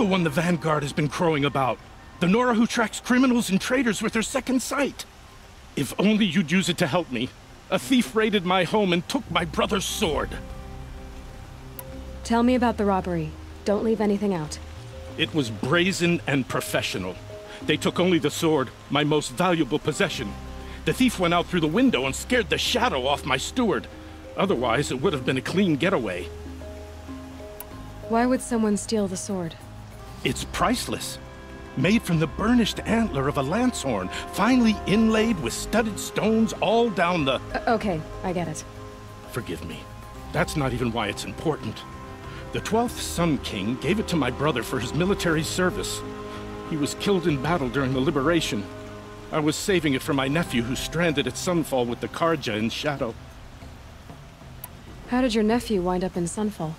the one the Vanguard has been crowing about. The Nora who tracks criminals and traitors with her second sight. If only you'd use it to help me. A thief raided my home and took my brother's sword. Tell me about the robbery. Don't leave anything out. It was brazen and professional. They took only the sword, my most valuable possession. The thief went out through the window and scared the shadow off my steward. Otherwise, it would have been a clean getaway. Why would someone steal the sword? It's priceless. Made from the burnished antler of a lancehorn, finely inlaid with studded stones all down the... Okay, I get it. Forgive me. That's not even why it's important. The 12th Sun King gave it to my brother for his military service. He was killed in battle during the Liberation. I was saving it for my nephew who's stranded at Sunfall with the Karja in Shadow. How did your nephew wind up in Sunfall?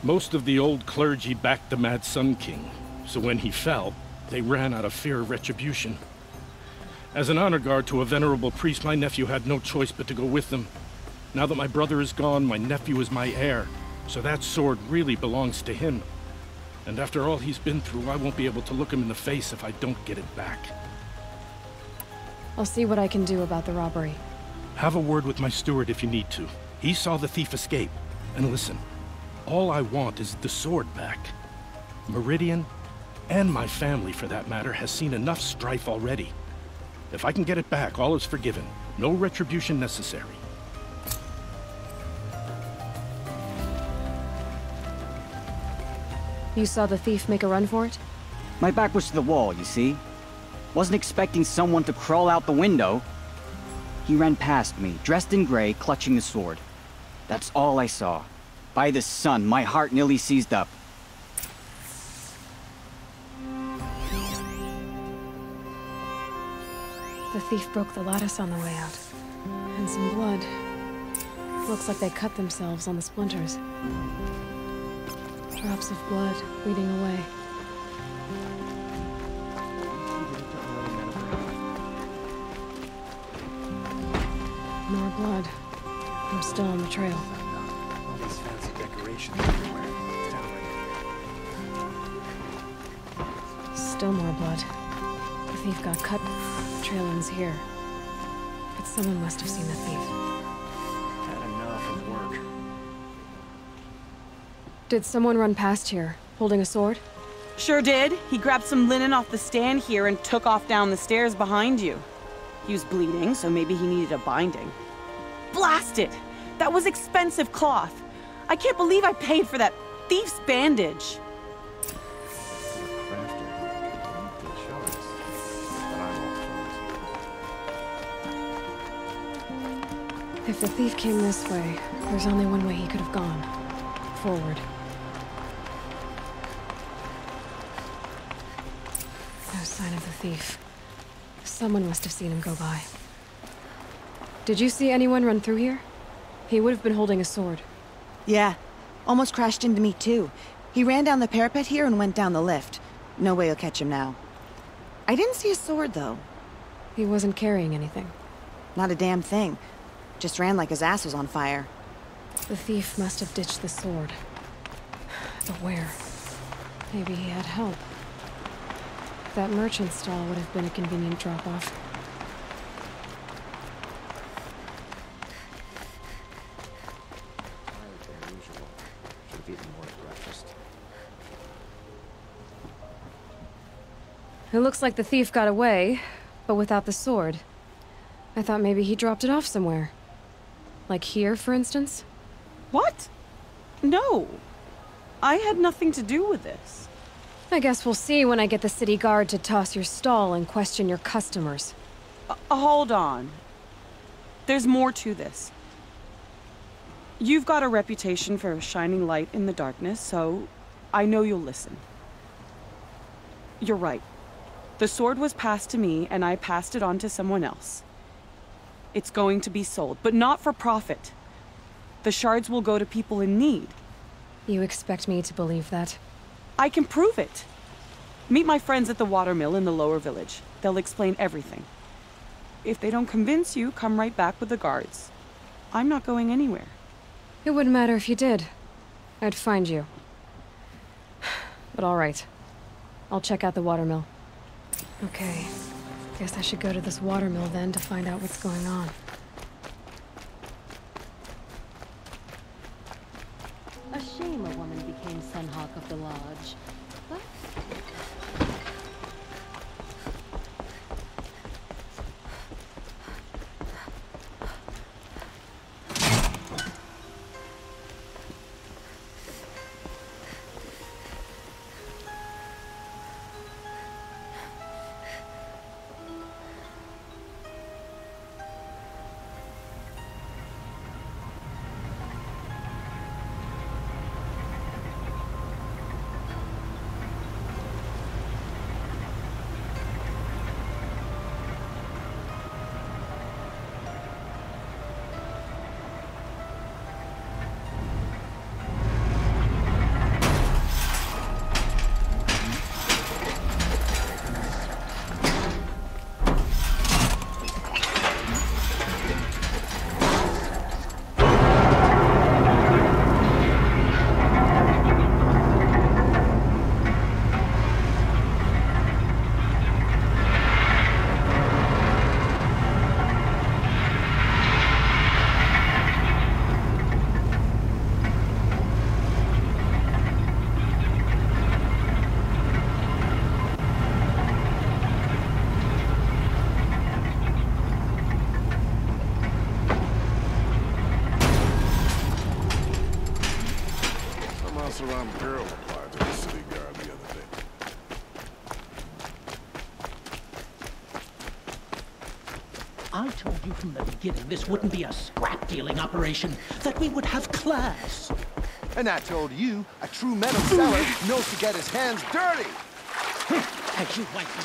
Most of the old clergy backed the Mad Sun King, so when he fell, they ran out of fear of retribution. As an honor guard to a venerable priest, my nephew had no choice but to go with them. Now that my brother is gone, my nephew is my heir, so that sword really belongs to him. And after all he's been through, I won't be able to look him in the face if I don't get it back. I'll see what I can do about the robbery. Have a word with my steward if you need to. He saw the thief escape. And listen, all I want is the sword back. Meridian, and my family for that matter, has seen enough strife already. If I can get it back, all is forgiven. No retribution necessary. You saw the thief make a run for it? My back was to the wall, you see? Wasn't expecting someone to crawl out the window. He ran past me, dressed in gray, clutching the sword. That's all I saw. By the sun, my heart nearly seized up. The thief broke the lattice on the way out. And some blood. Looks like they cut themselves on the splinters. Drops of blood bleeding away. More blood. I'm still on the trail. All these fancy decorations everywhere. Still more blood. The thief got cut. The trail ends here. But someone must have seen the thief. Had enough of work. Did someone run past here, holding a sword? Sure did. He grabbed some linen off the stand here and took off down the stairs behind you. He was bleeding, so maybe he needed a binding. Blast it! That was expensive cloth. I can't believe I paid for that thief's bandage. If the thief came this way, there's only one way he could have gone. Forward. No sign of the thief. Someone must have seen him go by. Did you see anyone run through here? He would have been holding a sword. Yeah. Almost crashed into me, too. He ran down the parapet here and went down the lift. No way you'll catch him now. I didn't see a sword, though. He wasn't carrying anything. Not a damn thing. Just ran like his ass was on fire. The thief must have ditched the sword. But where? Maybe he had help. That merchant stall would have been a convenient drop-off. It looks like the thief got away, but without the sword. I thought maybe he dropped it off somewhere. Like here, for instance? What? No. I had nothing to do with this. I guess we'll see when I get the city guard to toss your stall and question your customers. Hold on. There's more to this. You've got a reputation for shining light in the darkness, so I know you'll listen. You're right. The sword was passed to me, and I passed it on to someone else. It's going to be sold, but not for profit. The shards will go to people in need. You expect me to believe that? I can prove it. Meet my friends at the watermill in the lower village. They'll explain everything. If they don't convince you, come right back with the guards. I'm not going anywhere. It wouldn't matter if you did. I'd find you. But all right. I'll check out the watermill. Okay. Guess I should go to this watermill then to find out what's going on. A shame a woman became Sunhawk of the Lodge. But Some girl applied to the city guard the other day. I told you from the beginning this wouldn't be a scrap-dealing operation, that we would have class. And I told you, a true metal seller knows to get his hands dirty. As you wipe me.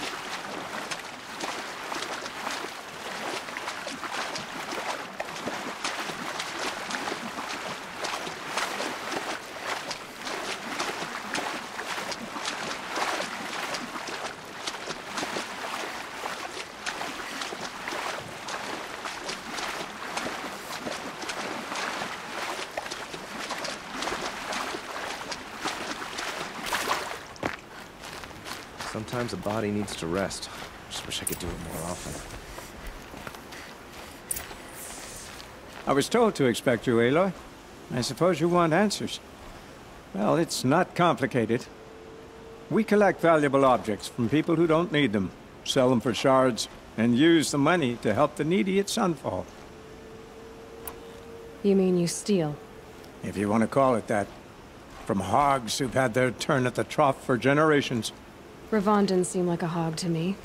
Sometimes a body needs to rest. Just wish I could do it more often. I was told to expect you, Aloy. I suppose you want answers. Well, it's not complicated. We collect valuable objects from people who don't need them, sell them for shards, and use the money to help the needy at Sunfall. You mean you steal? If you want to call it that. From hogs who've had their turn at the trough for generations. Ravon didn't seem like a hog to me.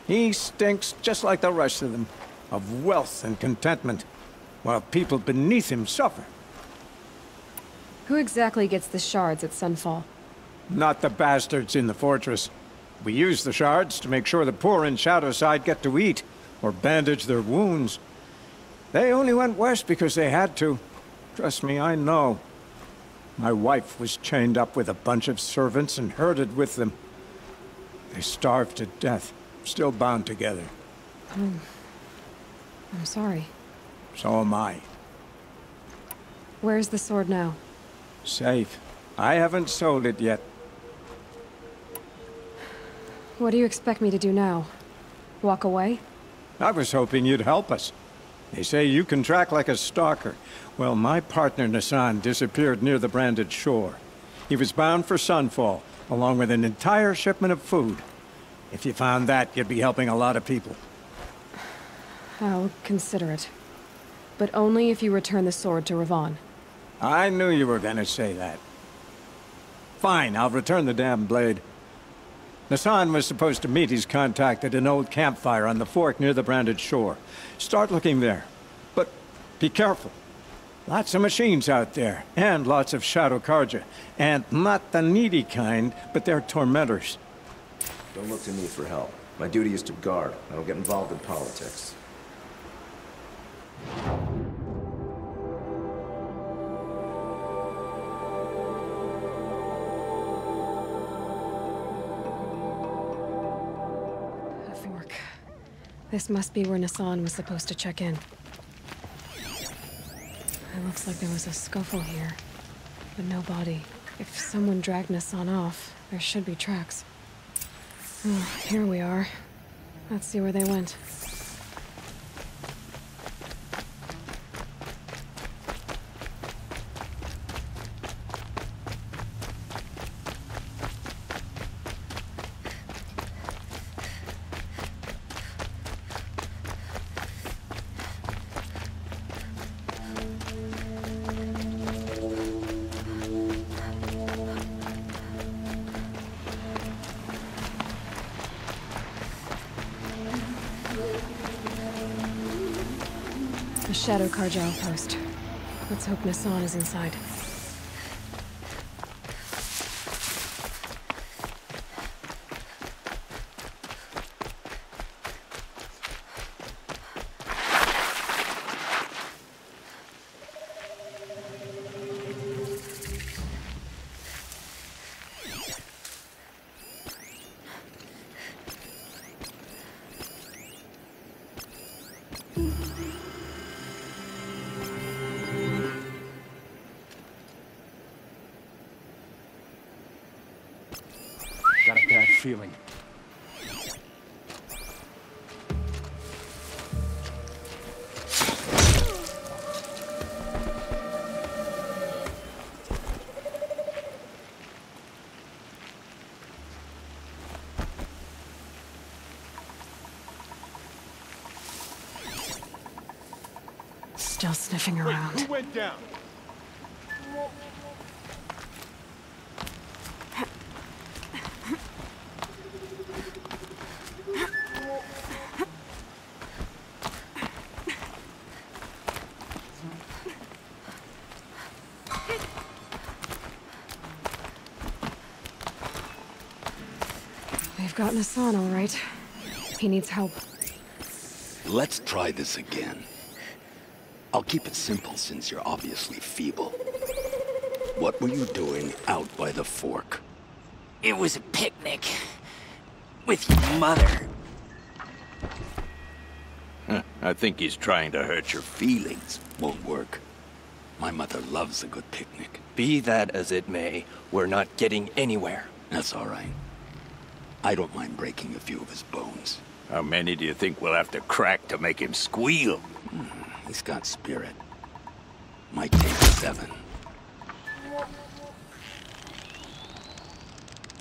He stinks just like the rest of them, of wealth and contentment, while people beneath him suffer. Who exactly gets the shards at Sunfall? Not the bastards in the fortress. We use the shards to make sure the poor in Shadowside get to eat, or bandage their wounds. They only went west because they had to. Trust me, I know. My wife was chained up with a bunch of servants and herded with them. They starved to death, still bound together. I'm sorry. So am I. Where's the sword now? Safe. I haven't sold it yet. What do you expect me to do now? Walk away? I was hoping you'd help us. They say you can track like a stalker. Well, my partner Nassan disappeared near the branded shore. He was bound for Sunfall, along with an entire shipment of food. If you found that, you'd be helping a lot of people. I'll consider it. But only if you return the sword to Ravon. I knew you were gonna say that. Fine, I'll return the damn blade. Nassan was supposed to meet his contact at an old campfire on the fork near the branded shore. Start looking there. But be careful. Lots of machines out there, and lots of Shadow Karja. And not the needy kind, but they're tormentors. Don't look to me for help. My duty is to guard. I don't get involved in politics. A fork. This must be where Nassan was supposed to check in. It looks like there was a scuffle here, but no body. If someone dragged Nassan off, there should be tracks. Oh, here we are. Let's see where they went. Shadow Karja outpost. Let's hope Nassan is inside. Got a bad feeling. Still sniffing around. Who went down? We've got Nassan, all right. He needs help. Let's try this again. I'll keep it simple since you're obviously feeble. What were you doing out by the fork? It was a picnic. With your mother. I think he's trying to hurt your feelings. Won't work. My mother loves a good picnic. Be that as it may, we're not getting anywhere. That's all right. I don't mind breaking a few of his bones. How many do you think we'll have to crack to make him squeal? He's got spirit. Might take 7.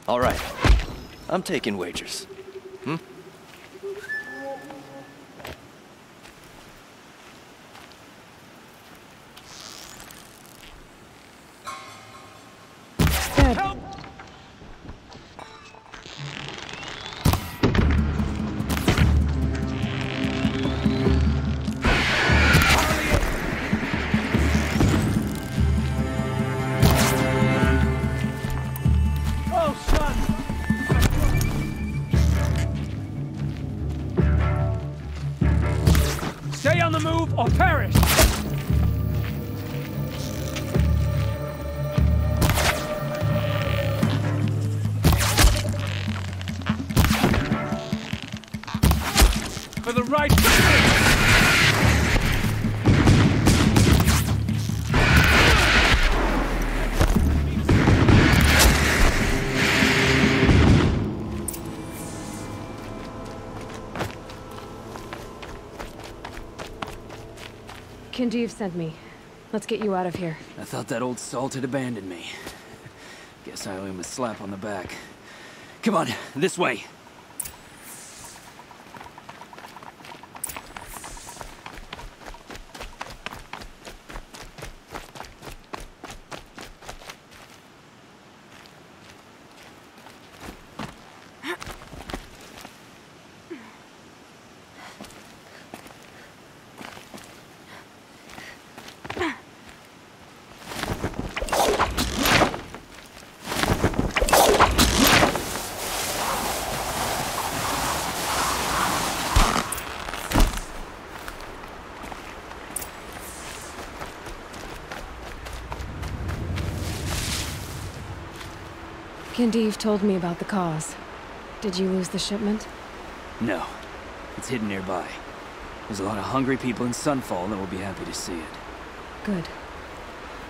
All right. I'm taking wagers. Dead. Stay on the move or perish! For the right reason! Generdyn sent me. Let's get you out of here. I thought that old salt had abandoned me. Guess I owe him a slap on the back. Come on, this way. Generdyn told me about the cause. Did you lose the shipment? No. It's hidden nearby. There's a lot of hungry people in Sunfall that will be happy to see it. Good.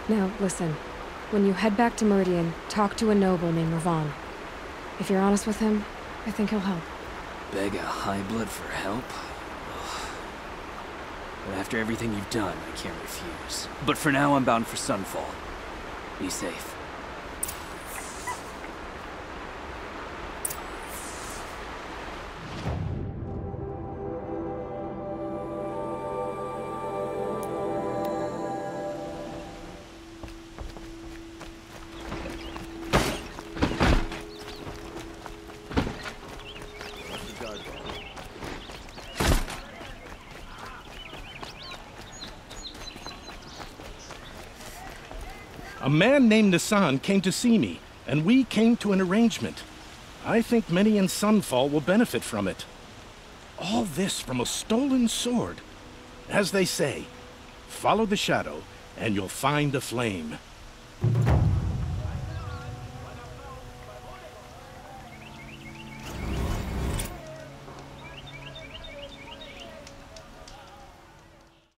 Now, listen. When you head back to Meridian, talk to a noble named Ravon. If you're honest with him, I think he'll help. Beg a high blood for help? Ugh. But after everything you've done, I can't refuse. But for now, I'm bound for Sunfall. Be safe. A man named Nisan came to see me, and we came to an arrangement. I think many in Sunfall will benefit from it. All this from a stolen sword. As they say, follow the shadow, and you'll find a flame.